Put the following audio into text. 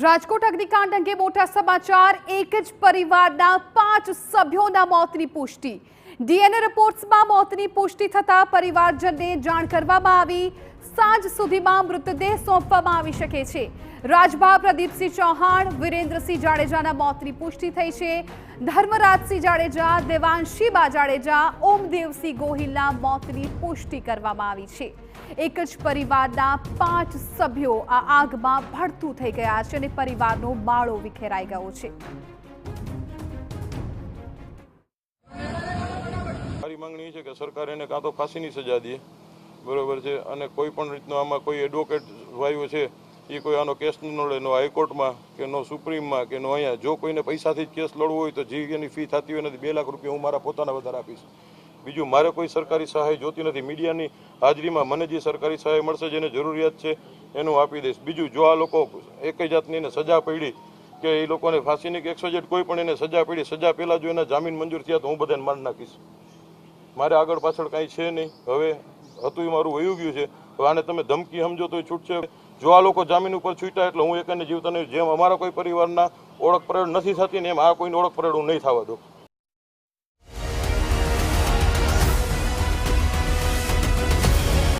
રાજકોટ અગ્નિકાંડ અંગે મોટા સમાચાર। એક જ પરિવારના 5 સભ્યોના મોતની પુષ્ટિ। ડીએનએ રિપોર્ટ્સમાં મોતની પુષ્ટિ થતા પરિવારજનને જાણ કરવામાં આવી। સાંજ સુધીમાં મૃતદેહ સોંપવામાં આવી શકે છે। રાજભા પ્રદીપસિંહ ચૌહાણ, વિરેન્દ્રસિંહ જાડેજાના મોતની પુષ્ટિ થઈ છે। ધર્મરાજસિંહ જાડેજા, દેવાંશીબા જાડેજા, ઓમદેવસિંહ ગોહિલના મોતની પુષ્ટિ કરવામાં આવી છે। એક જ પરિવારના 5 સભ્યો આ આગમાં ભડતું થઈ ગયા છે અને પરિવારનો બાળો વિખેરાઈ ગયો છે। મારી માંગણી છે કે સરકાર એને કાં તો ફાંસીની સજા દે, બરોબર છે, અને કોઈ પણ રીતનો આમાં કોઈ એડવોકેટ વાયો છે એ કોઈ આનો કેસ ન લડે, નો હાઈકોર્ટમાં કે નો સુપ્રીમમાં કે નો અહીંયા। જો કોઈને પૈસાથી જ કેસ લડવો હોય તો જે એની ફી થતી હોય નથી 2 લાખ રૂપિયા હું મારા પોતાના વધારે આપીશ। બીજું મારે કોઈ સરકારી સહાય જોતી નથી। મીડિયાની હાજરીમાં મને જે સરકારી સહાય મળશે, જેને જરૂરિયાત છે એનું આપી દઈશ। બીજું જો આ લોકો એક જાતની એને સજા પડી કે એ લોકોને ફાંસીની કે 100 કોઈ પણ એને સજા પડી, સજા પહેલાં જો એના જામીન મંજૂર થયા તો હું બધાને મારી નાખીશ। મારે આગળ પાછળ કાંઈ છે નહીં। હવે હતું એ મારું વયું ગયું છે। હવે આને તમે ધમકી સમજો તો છૂટશે। જો આ લોકો જામીન ઉપર છૂટ્યા એટલે હું એકને જીવતા નહીં। જેમ અમારા કોઈ પરિવારના ઓળખ પરેડ નથી થતી ને એમ આ કોઈની ઓળખ પરેડ હું નહીં થવા દઉં।